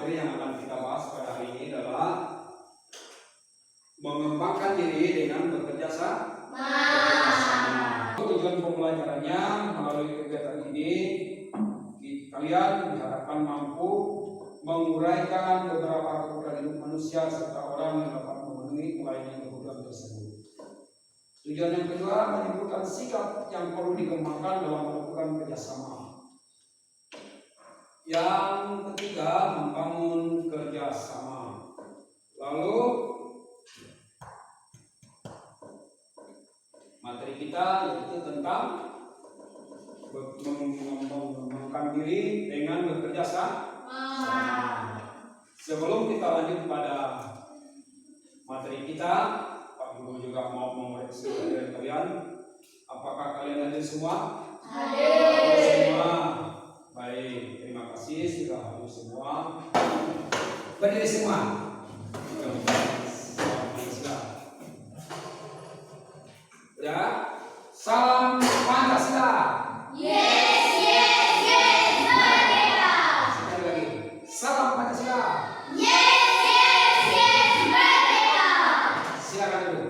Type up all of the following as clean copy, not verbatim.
materi yang akan kita bahas pada hari ini adalah mengembangkan diri dengan bekerja sama. Tujuan pembelajarannya melalui kegiatan ini kalian diharapkan mampu menguraikan beberapa kebutuhan hidup manusia serta orang yang dapat memenuhi pelayanan kebutuhan tersebut. Tujuan yang kedua menyebutkan sikap yang perlu dikembangkan dalam melakukan kerjasama. Yang ketiga membangun kerjasama. Lalu materi kita yaitu tentang mengembangkan diri dengan bekerja sama. Sebelum kita lanjut pada materi kita, Pak Guru juga mau mengoreksi dari kalian. Apakah kalian hadir semua? Hadir semua. Baik, terima kasih sudah hadir semua. Berdiri semua. Ya, salam Pancasila. Yes, yes, yes, merdeka. Sekali lagi, salam Pancasila. Yes, yes, yes, merdeka. Silakan dulu.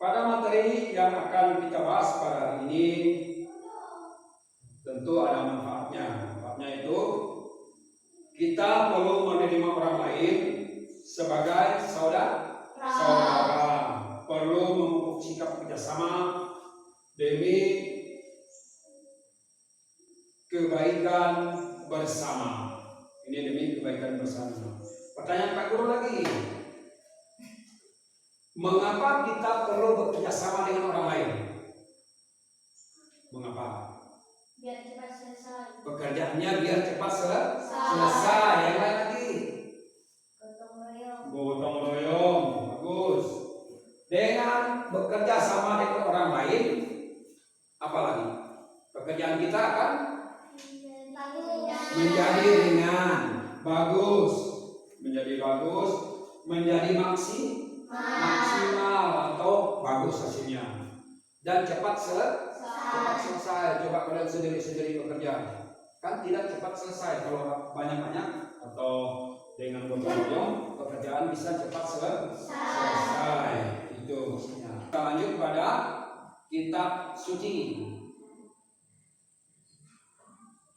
Pada materi yang akan kita bahas pada hari ini, tentu ada manfaatnya. Manfaatnya itu kita perlu menerima orang lain sebagai saudara. Perlu memupuk sikap kerjasama demi kebaikan bersama. Ini demi kebaikan bersama. Pertanyaan Pak Guru lagi. Mengapa kita perlu bekerja sama dengan orang lain? Mengapa? Biar cepat selesai. Pekerjaannya biar cepat selesai. Yang lain lagi? Gotong royong. Gotong royong. Bagus. Dengan bekerja sama dengan orang lain, apalagi? Pekerjaan kita akan menjadi ringan. Bagus. Menjadi bagus. Menjadi maksimal atau bagus hasilnya dan cepat selesai. Coba kalian sendiri bekerja, kan tidak cepat selesai kalau banyak-banyak atau dengan gotong royong pekerjaan bisa cepat selesai. Itu maksudnya. Kita lanjut pada kitab suci.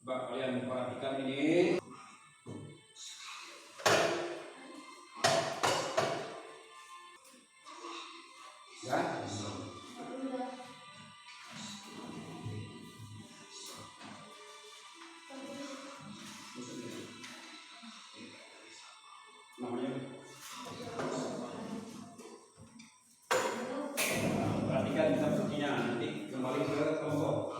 Coba kalian perhatikan ini. Ya. Namanya. Perhatikan kitab sucinya, nanti kembali ke kelompok.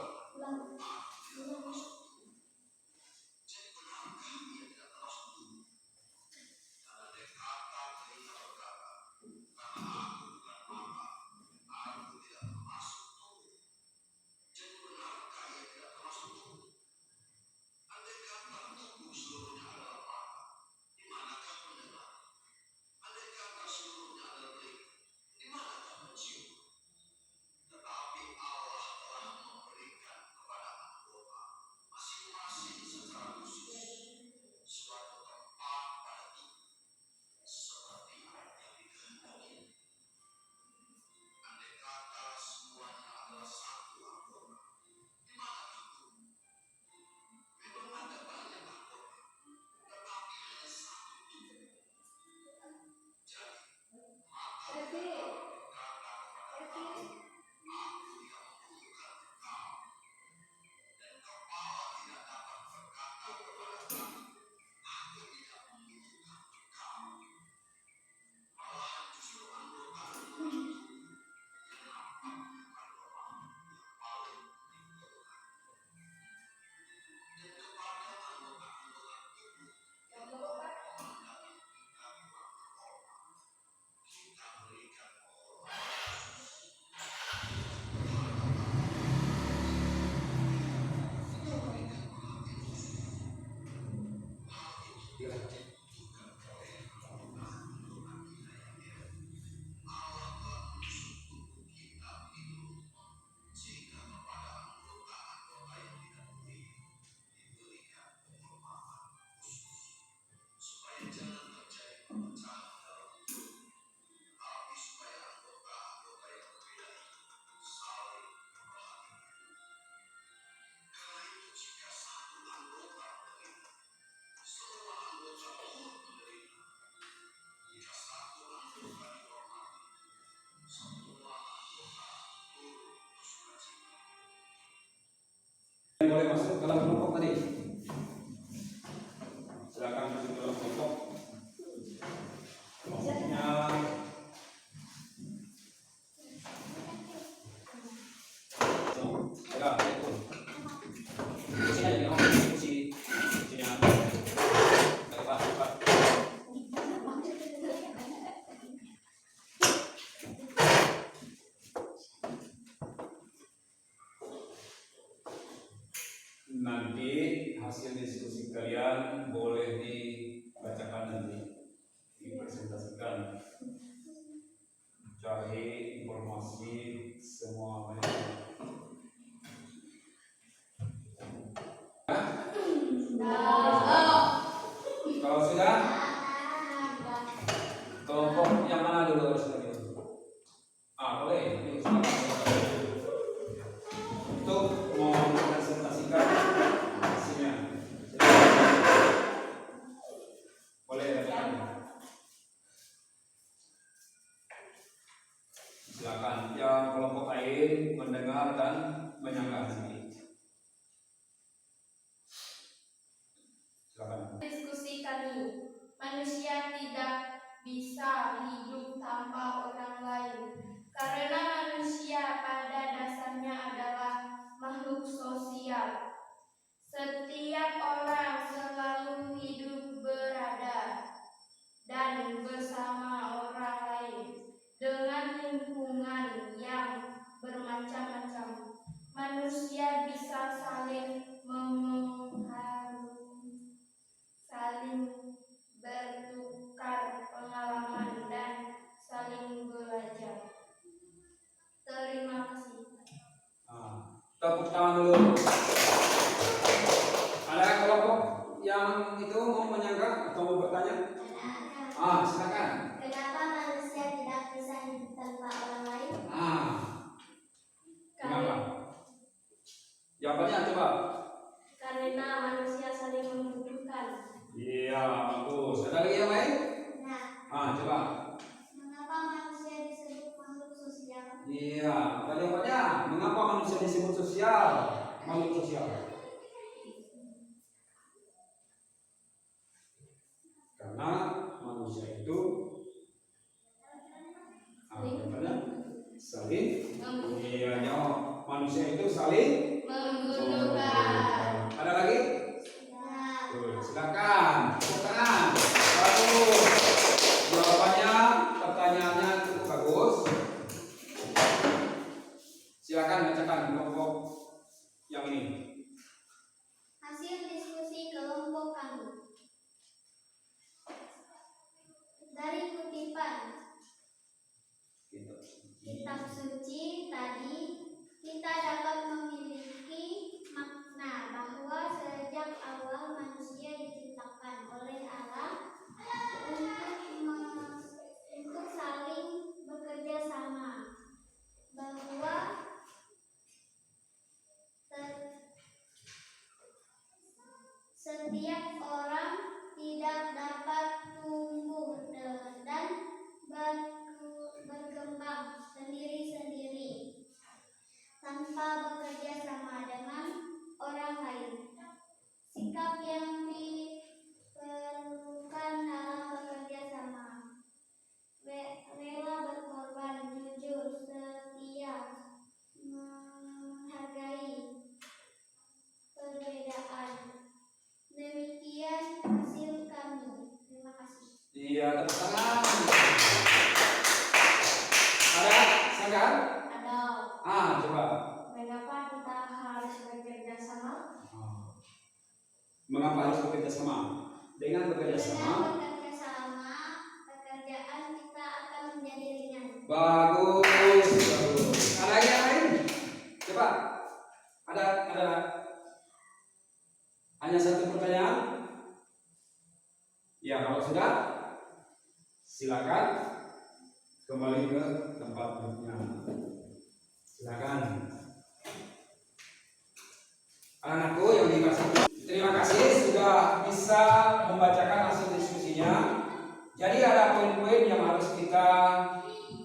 Boleh masuk dalam kelompok tadi. Silakan masuk dalam kelompok. Kelompoknya enggak, itu. Sini aja, kamu diskusi. Sini aja. Cepat. Nanti hasil diskusi kalian boleh dibacakan nanti, dipresentasikan, cari informasi semua. Kalau sudah, kelompok yang mana dulu harus lagi? Boleh. Untuk mempresentasikan hasilnya. Boleh datang. Silakan. Yang kelompok lain mendengar dan menyanggah sedikit. Silakan. Diskusi kami, manusia tidak bisa hidup tanpa orang lain karena manusia pada dasarnya adalah makhluk sosial. Setiap orang selalu hidup berada dan bersama orang lain dengan lingkungan yang bermacam-macam. Manusia bisa saling saling bertukar pengalaman dan saling belajar. Terima kasih. Tepuk tangan dulu. Ada kelompok yang itu mau menyanggah atau mau bertanya? Silakan. Kenapa manusia tidak bisa hidup tanpa orang lain? Kenapa? Jawabannya coba. Karena manusia saling membutuhkan. Iya, bagus. Ada lagi yang lain? Coba. Mengapa manusia disebut makhluk sosial? Iya, apa jawabannya? Mengapa manusia disebut sosial? Makhluk sosial. Karena manusia itu saling. Iya, manusia itu saling Membutuhkan. Ada lagi? Silakan. Tepuk tangan. Bagus. Jawabannya, pertanyaannya cukup bagus. Silakan bacakan kelompok yang ini. Hasil diskusi kelompok kami. Dari kutipan kitab suci tadi, kita dapat memiliki makna bahwa sejak awal manusia diciptakan oleh Allah untuk saling bekerja sama, bahwa setiap orang tidak dapat tumbuh dan berkembang sendiri-sendiri tanpa bekerja sama dengan orang lain. Sikap yang diperlukan dalam bekerja sama: rela berkorban, jujur, setia, menghargai perbedaan. Demikian hasil kami. Terima kasih. Iya, tepuk tangan. Ada sanggahan? Ada. Coba. Mengapa kita harus bekerja sama? Mengapa harus bekerja sama? Dengan bekerja sama, pekerjaan kita akan menjadi ringan. bagus. Ada lagi yang lain? Coba. Ada. Hanya satu pertanyaan? Ya, kalau sudah, silakan kembali ke tempat duduknya. Silakan. Anakku yang dikasih, terima kasih sudah bisa membacakan hasil diskusinya. Jadi ada poin-poin yang harus kita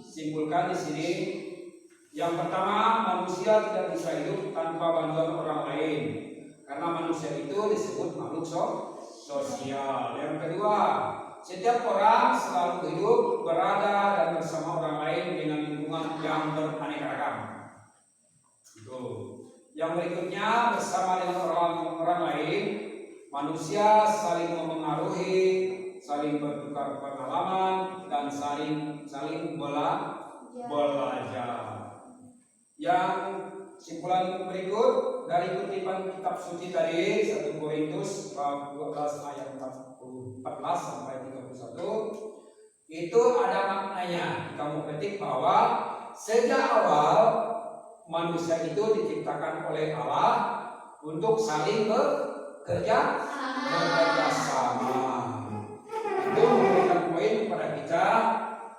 simpulkan di sini. Yang Yang pertama, manusia tidak bisa hidup tanpa bantuan orang lain. Karena manusia itu disebut makhluk sosial. Yang kedua, setiap orang selalu hidup, berada, dan bersama orang lain dengan lingkungan yang beraneka ragam. Yang berikutnya, bersama dengan orang lain, manusia saling memengaruhi, saling bertukar pengalaman, dan saling belajar. Yang simpulan berikut dari kutipan kitab suci tadi 1 Korintus 12 ayat 14 sampai 31 itu ada maknanya. Kamu ketik bahwa sejak awal manusia itu diciptakan oleh Allah untuk saling bekerja sama. Itu memberikan poin kepada kita,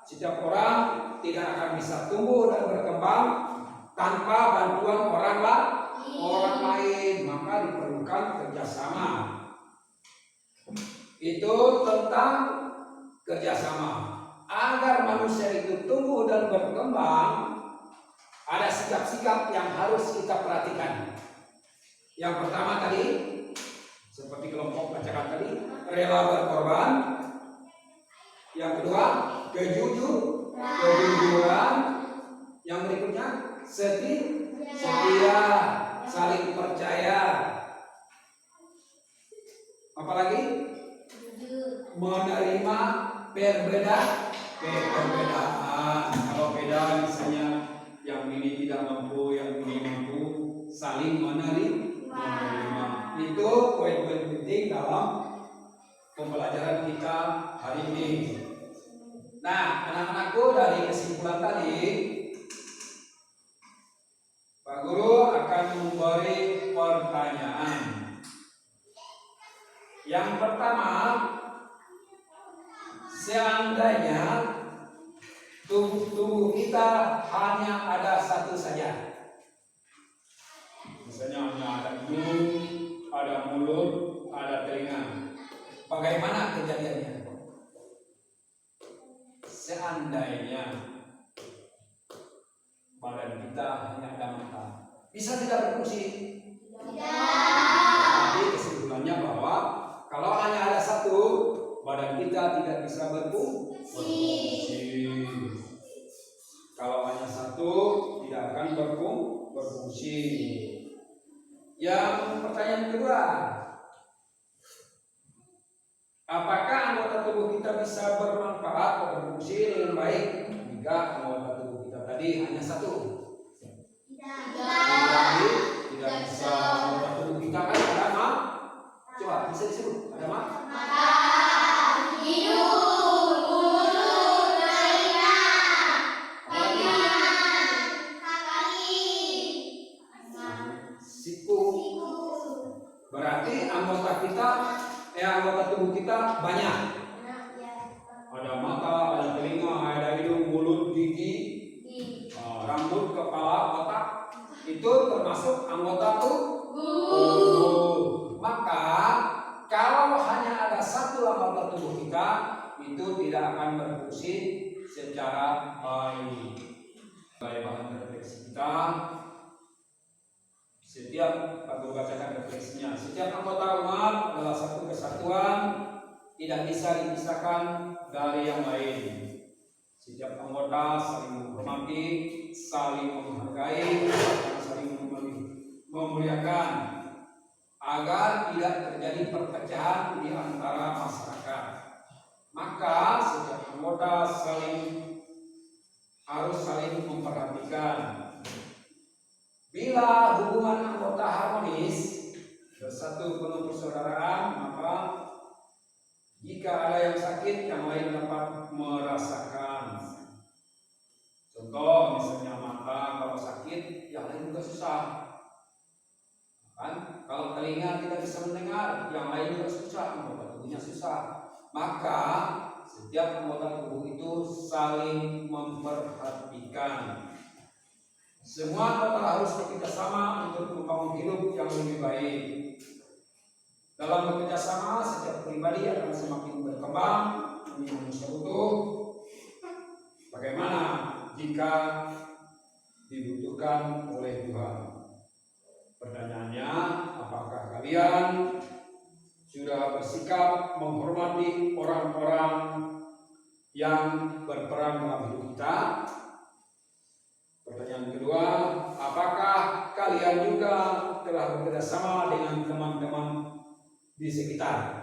setiap orang tidak akan bisa tumbuh dan berkembang tanpa bantuan orang lain, maka diperlukan kerjasama. Itu tentang kerjasama. Agar manusia itu tumbuh dan berkembang, ada sikap-sikap yang harus kita perhatikan. Yang pertama tadi, seperti kelompok bacakan tadi, rela berkorban. Yang kedua, kejujuran. Yang berikutnya, setia, saling percaya. Apalagi menerima perbedaan. Kalau beda misalnya yang ini tidak mampu, yang ini mampu, saling menerima. Itu poin-poin penting dalam pembelajaran kita hari ini. Nah, anak-anakku, dari kesimpulan tadi, Pak Guru akan memberi pertanyaan. Yang pertama, seandainya tubuh kita hanya ada satu saja, misalnya hanya ada hidung, ada mulut, ada telinga, bagaimana kejadiannya? Seandainya badan kita hanya ada mata, bisa tidak berfungsi? Jadi kesimpulannya bahwa kalau hanya ada satu, badan kita tidak bisa berfungsi. Kalau hanya satu, tidak akan berfungsi. Yang pertanyaan kedua, apakah anggota tubuh kita bisa bermanfaat atau berfungsi dengan baik jika anggota tubuh kita tadi hanya satu? Tidak bisa. Anggota tubuh kita kan ada mata. Coba bisa disebut, ada mata, hidung, mulut, telinga, kaki, siku. Berarti anggota tubuh kita banyak. Ada mata, ada telinga, ada hidung, mulut, gigi, rambut, kepala, otak. Itu termasuk anggota tubuh. Maka kalau hanya ada satu anggota tubuh kita, itu tidak akan berfungsi secara baik. Sebagai bahan refleksi kita, setiap aku bacakan refleksinya. Setiap anggota umat adalah satu kesatuan, tidak bisa dipisahkan dari yang lain. Setiap anggota saling menghormati, saling menghargai, dan saling memuliakan, agar tidak terjadi perpecahan di antara masyarakat. Maka setiap anggota harus saling memperhatikan. Bila hubungan anggota harmonis, bersatu penuh persaudaraan, maka jika ada yang sakit, yang lain dapat merasakan. Contoh misalnya mata, kalau sakit, yang lain juga susah. Kan? Kalau telinga tidak bisa mendengar, yang lain juga susah, anggota tubuhnya susah. Maka setiap anggota tubuh itu saling memperhatikan. Semua anggota harus bekerja sama untuk membangun hidup yang lebih baik. Dalam bekerja sama, setiap pribadi akan semakin berkembang menjadi manusia utuh. Bagaimana jika dibutuhkan oleh Tuhan. Pertanyaannya, apakah kalian sudah bersikap menghormati orang-orang yang berperan dalam hidup kita? Pertanyaan kedua, apakah kalian juga telah bekerjasama dengan teman-teman di sekitar?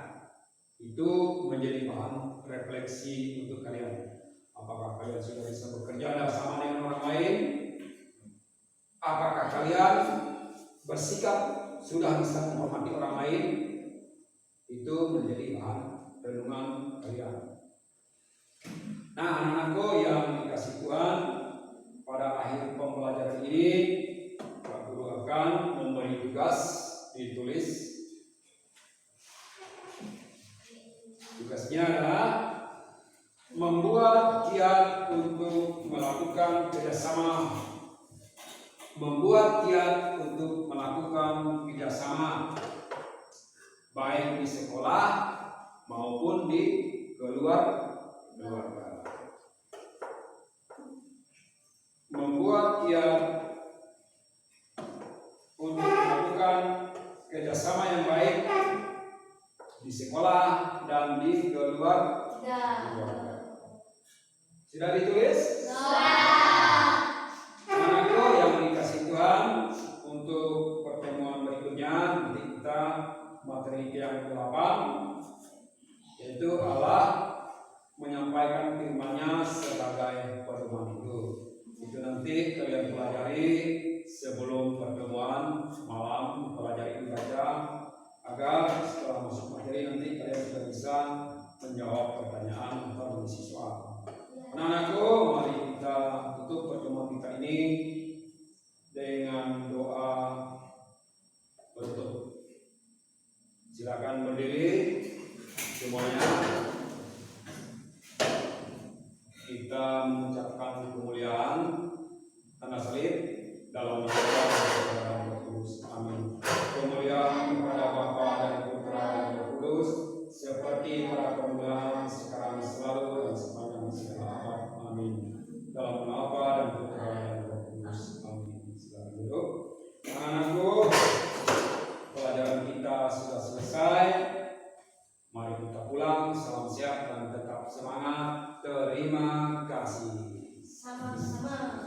Itu menjadi bahan refleksi untuk kalian. Apakah kalian sudah bisa bekerja bersama dengan orang lain? Apakah kalian bersikap sudah bisa menghormati orang lain? Itu menjadi bahan renungan kalian. Nah, anak-anakku yang dikasih Tuhan, pada akhir pembelajaran ini Pak Guru akan memberi tugas ditulis. Tugasnya adalah membuat kiat untuk melakukan kerjasama. Membuat kiat untuk melakukan kerjasama, baik di sekolah maupun di keluarga. Membuat kiat untuk melakukan kerjasama yang baik di sekolah dan di keluarga. Sudah ditulis? Anakku yang dikasih Tuhan, untuk pertemuan berikutnya nanti kita materi yang ke-8, yaitu Allah menyampaikan firman-Nya sebagai pedoman itu. Itu nanti kalian pelajari sebelum pertemuan malam, pelajari baca, agar setelah masuk materi nanti kalian sudah bisa menjawab pertanyaan atau mengisi soal. Anak-anakku, mari kita tutup pertemuan kita ini dengan doa penutup. Silakan berdiri semuanya. Kita mengucapkan kemuliaan tanda salib dalam nama Bapa dan Roh Kudus. Amin. Kemuliaan kepada Bapa dan Putra dan Roh Kudus, seperti pada permulaan, sekarang, selalu, dan sepanjang segala abad. Amin. Dalam nama Bapa dan Putra dan Roh Kudus. Amin. Silakan duduk. Anak-anakku, pelajaran kita sudah selesai. Mari kita pulang. Salam sehat dan tetap semangat. Terima kasih. Sama-sama.